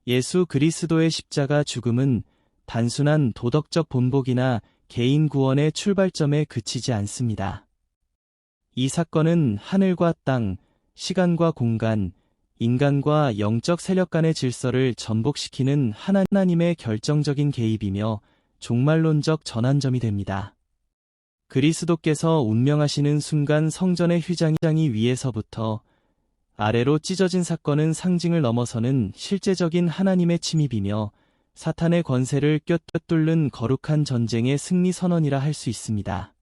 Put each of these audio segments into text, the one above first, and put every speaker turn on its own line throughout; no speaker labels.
예수 그리스도의 십자가 죽음은 단순한 도덕적 본보기나 개인 구원의 출발점에 그치지 않습니다. 이 사건은 하늘과 땅, 시간과 공간, 인간과 영적 세력 간의 질서를 전복시키는 하나님의 결정적인 개입이며 종말론적 전환점이 됩니다. 그리스도께서 운명하시는 순간 성전의 휘장이 위에서부터 아래로 찢어진 사건은 상징을 넘어서는 실제적인 하나님의 침입이며 사탄의 권세를 꿰뚫는 거룩한 전쟁의 승리 선언이라 할 수 있습니다.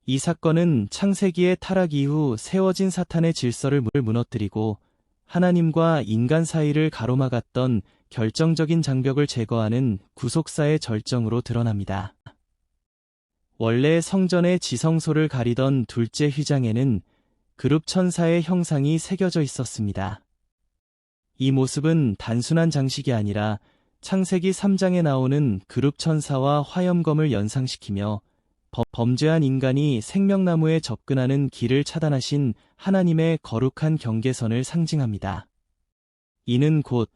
이 사건은 창세기의 타락 이후 세워진 사탄의 질서를 무너뜨리고 하나님과 인간 사이를 가로막았던 결정적인 장벽을 제거하는 구속사의 절정으로 드러납니다. 원래 성전의 지성소를 가리던 둘째 휘장에는 그룹 천사의 형상이 새겨져 있었습니다. 이 모습은 단순한 장식이 아니라 창세기 3장에 나오는 그룹 천사와 화염검을 연상시키며 범죄한 인간이 생명나무에 접근하는 길을 차단하신 하나님의 거룩한 경계선을 상징합니다. 이는 곧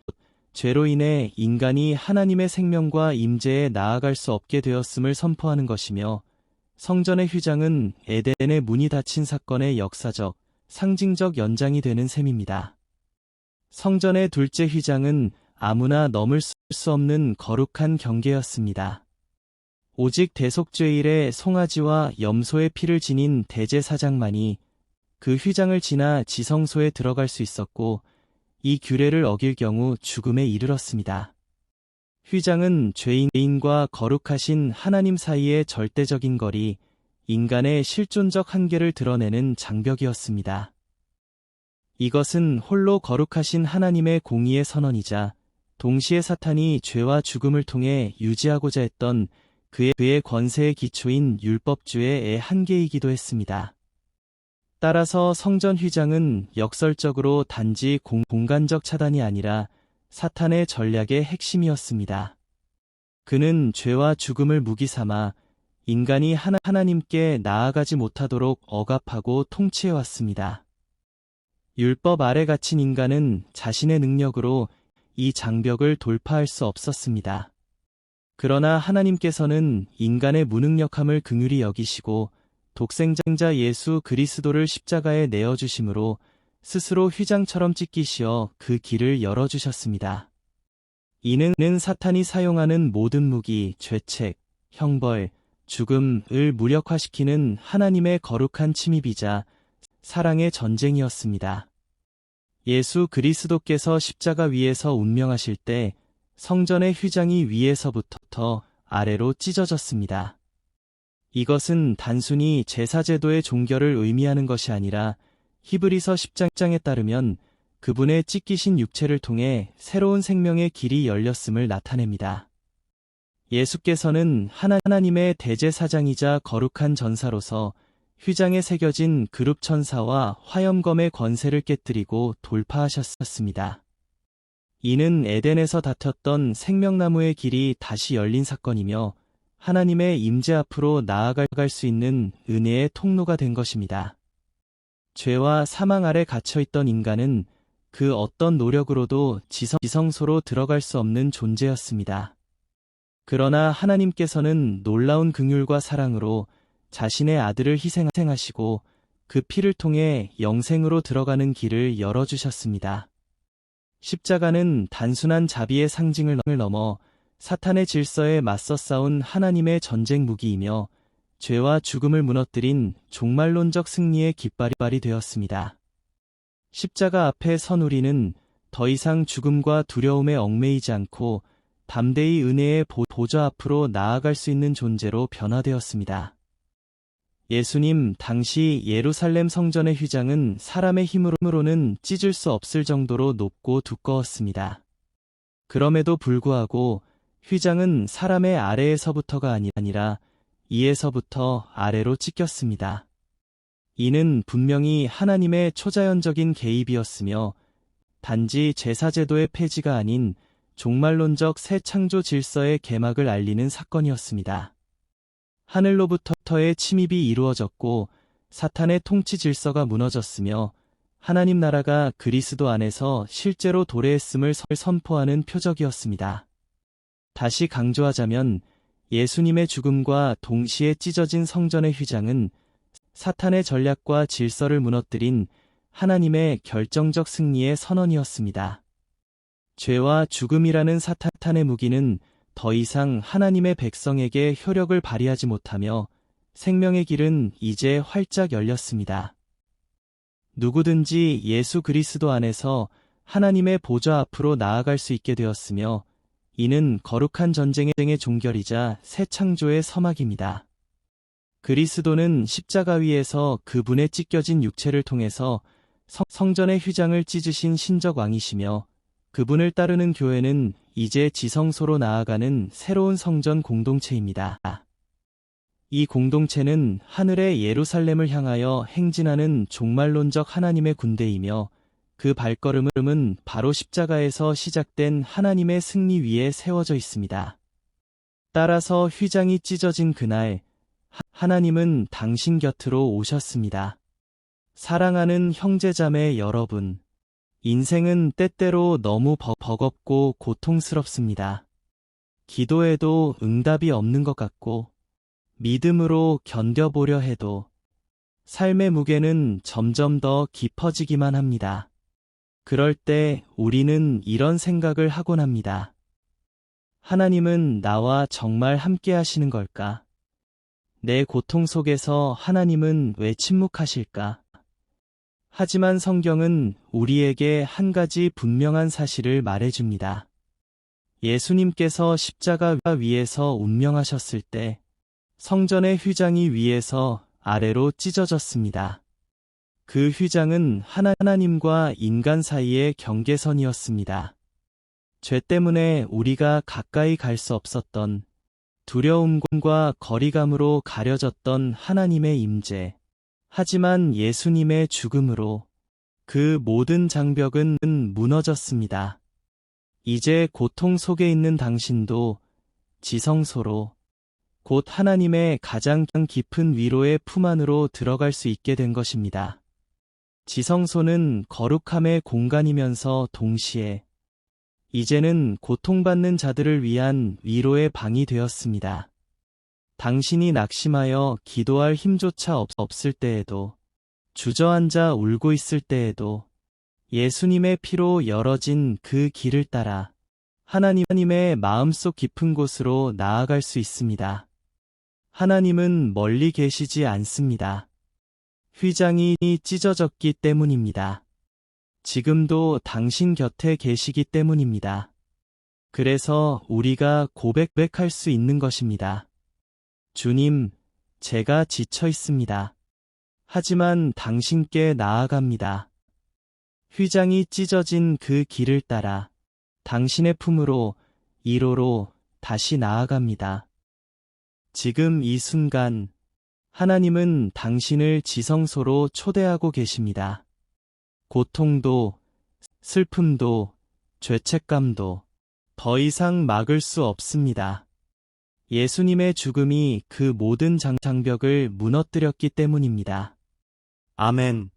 죄로 인해 인간이 하나님의 생명과 임재에 나아갈 수 없게 되었음을 선포하는 것이며, 성전의 휘장은 에덴의 문이 닫힌 사건의 역사적, 상징적 연장이 되는 셈입니다. 성전의 둘째 휘장은 아무나 넘을 수 없는 거룩한 경계였습니다. 오직 대속죄일에 송아지와 염소의 피를 지닌 대제사장만이 그 휘장을 지나 지성소에 들어갈 수 있었고, 이 규례를 어길 경우 죽음에 이르렀습니다. 휘장은 죄인과 거룩하신 하나님 사이의 절대적인 거리, 인간의 실존적 한계를 드러내는 장벽이었습니다. 이것은 홀로 거룩하신 하나님의 공의의 선언이자 동시에 사탄이 죄와 죽음을 통해 유지하고자 했던 그의 권세의 기초인 율법주의의 한계이기도 했습니다. 따라서 성전 휘장은 역설적으로 단지 공간적 차단이 아니라 사탄의 전략의 핵심이었습니다. 그는 죄와 죽음을 무기 삼아 인간이 하나님께 나아가지 못하도록 억압하고 통치해왔습니다. 율법 아래 갇힌 인간은 자신의 능력으로 이 장벽을 돌파할 수 없었습니다. 그러나 하나님께서는 인간의 무능력함을 긍휼히 여기시고 독생자 예수 그리스도를 십자가에 내어주심으로 스스로 휘장처럼 찢기시어 그 길을 열어주셨습니다. 이는 사탄이 사용하는 모든 무기, 죄책, 형벌, 죽음을 무력화시키는 하나님의 거룩한 침입이자 사랑의 전쟁이었습니다. 예수 그리스도께서 십자가 위에서 운명하실 때 성전의 휘장이 위에서부터 아래로 찢어졌습니다. 이것은 단순히 제사제도의 종결을 의미하는 것이 아니라 히브리서 10장에 따르면 그분의 찢기신 육체를 통해 새로운 생명의 길이 열렸음을 나타냅니다. 예수께서는 하나님의 대제사장이자 거룩한 전사로서 휘장에 새겨진 그룹 천사와 화염검의 권세를 깨뜨리고 돌파하셨습니다. 이는 에덴에서 닫혔던 생명나무의 길이 다시 열린 사건이며 하나님의 임재 앞으로 나아갈 수 있는 은혜의 통로가 된 것입니다. 죄와 사망 아래 갇혀있던 인간은 그 어떤 노력으로도 지성소로 들어갈 수 없는 존재였습니다. 그러나 하나님께서는 놀라운 긍휼과 사랑으로 자신의 아들을 희생하시고 그 피를 통해 영생으로 들어가는 길을 열어주셨습니다. 십자가는 단순한 자비의 상징을 넘어 사탄의 질서에 맞서 싸운 하나님의 전쟁 무기이며 죄와 죽음을 무너뜨린 종말론적 승리의 깃발이 되었습니다. 십자가 앞에 선 우리는 더 이상 죽음과 두려움에 얽매이지 않고 담대히 은혜의 보좌 앞으로 나아갈 수 있는 존재로 변화되었습니다. 예수님 당시 예루살렘 성전의 휘장은 사람의 힘으로는 찢을 수 없을 정도로 높고 두꺼웠습니다. 그럼에도 불구하고 휘장은 사람의 아래에서부터가 아니라 이에서부터 아래로 찢겼습니다. 이는 분명히 하나님의 초자연적인 개입이었으며 단지 제사제도의 폐지가 아닌 종말론적 새 창조 질서의 개막을 알리는 사건이었습니다. 하늘로부터의 침입이 이루어졌고 사탄의 통치 질서가 무너졌으며 하나님 나라가 그리스도 안에서 실제로 도래했음을 선포하는 표적이었습니다. 다시 강조하자면 예수님의 죽음과 동시에 찢어진 성전의 휘장은 사탄의 전략과 질서를 무너뜨린 하나님의 결정적 승리의 선언이었습니다. 죄와 죽음이라는 사탄의 무기는 더 이상 하나님의 백성에게 효력을 발휘하지 못하며 생명의 길은 이제 활짝 열렸습니다. 누구든지 예수 그리스도 안에서 하나님의 보좌 앞으로 나아갈 수 있게 되었으며 이는 거룩한 전쟁의 종결이자 새 창조의 서막입니다. 그리스도는 십자가 위에서 그분의 찢겨진 육체를 통해서 성전의 휘장을 찢으신 신적 왕이시며 그분을 따르는 교회는 이제 지성소로 나아가는 새로운 성전 공동체입니다. 이 공동체는 하늘의 예루살렘을 향하여 행진하는 종말론적 하나님의 군대이며 그 발걸음은 바로 십자가에서 시작된 하나님의 승리 위에 세워져 있습니다. 따라서 휘장이 찢어진 그날, 하나님은 당신 곁으로 오셨습니다. 사랑하는 형제자매 여러분, 인생은 때때로 너무 버겁고 고통스럽습니다. 기도해도 응답이 없는 것 같고, 믿음으로 견뎌보려 해도 삶의 무게는 점점 더 깊어지기만 합니다. 그럴 때 우리는 이런 생각을 하곤 합니다. 하나님은 나와 정말 함께 하시는 걸까? 내 고통 속에서 하나님은 왜 침묵하실까? 하지만 성경은 우리에게 한 가지 분명한 사실을 말해줍니다. 예수님께서 십자가 위에서 운명하셨을 때 성전의 휘장이 위에서 아래로 찢어졌습니다. 그 휘장은 하나님과 인간 사이의 경계선이었습니다. 죄 때문에 우리가 가까이 갈 수 없었던 두려움과 거리감으로 가려졌던 하나님의 임재. 하지만 예수님의 죽음으로 그 모든 장벽은 무너졌습니다. 이제 고통 속에 있는 당신도 지성소로 곧 하나님의 가장 깊은 위로의 품 안으로 들어갈 수 있게 된 것입니다. 지성소는 거룩함의 공간이면서 동시에 이제는 고통받는 자들을 위한 위로의 방이 되었습니다. 당신이 낙심하여 기도할 힘조차 없을 때에도, 주저앉아 울고 있을 때에도 예수님의 피로 열어진 그 길을 따라 하나님의 마음속 깊은 곳으로 나아갈 수 있습니다. 하나님은 멀리 계시지 않습니다. 휘장이 찢어졌기 때문입니다. 지금도 당신 곁에 계시기 때문입니다. 그래서 우리가 고백할 수 있는 것입니다. 주님, 제가 지쳐 있습니다. 하지만 당신께 나아갑니다. 휘장이 찢어진 그 길을 따라 당신의 품으로, 이로로 다시 나아갑니다. 지금 이 순간, 하나님은 당신을 지성소로 초대하고 계십니다. 고통도, 슬픔도, 죄책감도 더 이상 막을 수 없습니다. 예수님의 죽음이 그 모든 장벽을 무너뜨렸기 때문입니다. 아멘.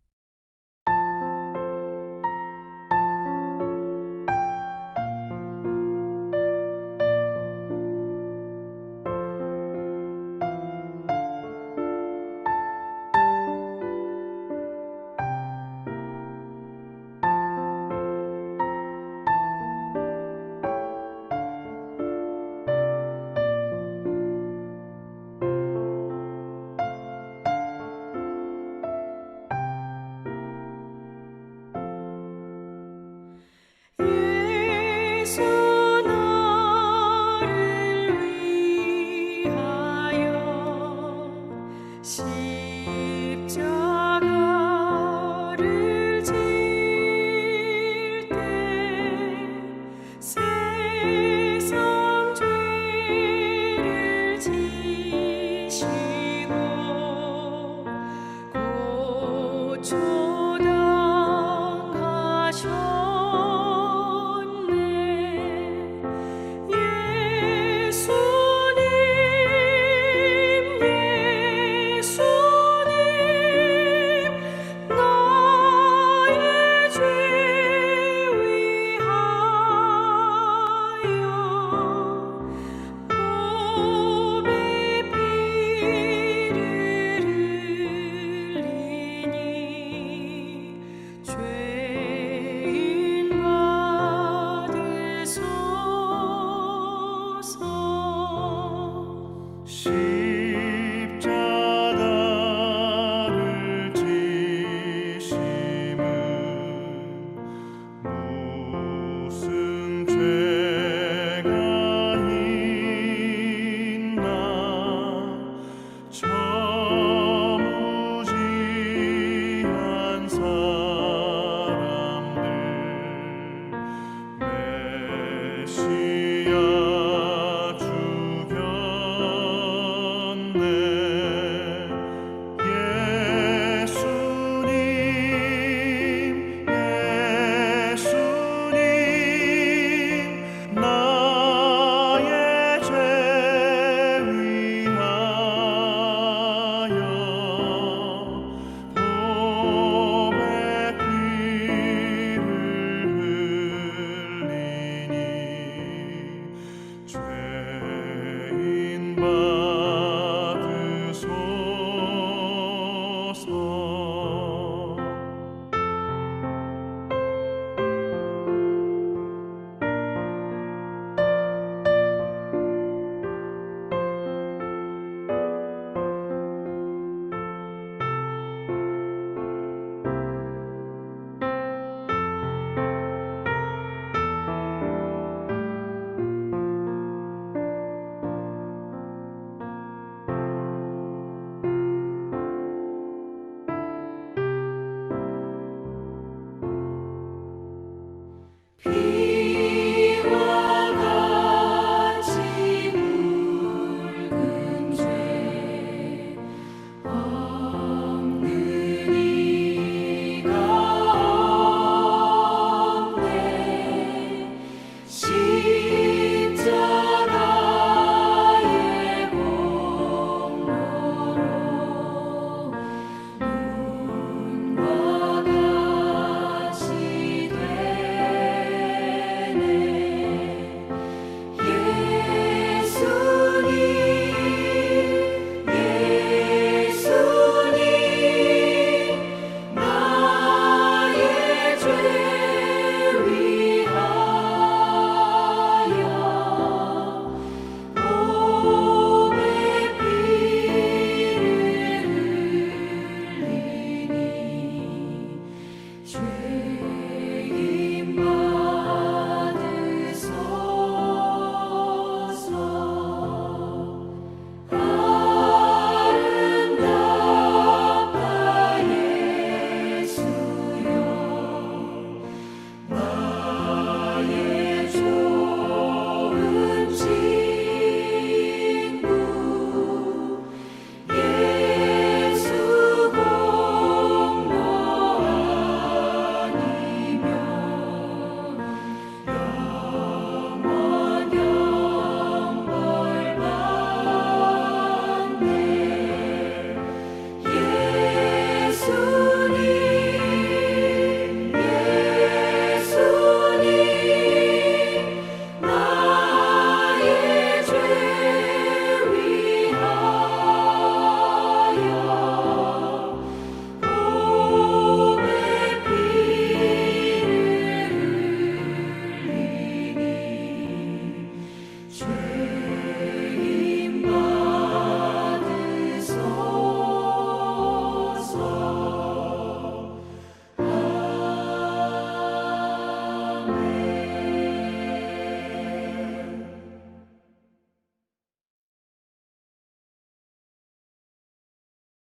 죄가 있나 저 무지한 사람들 내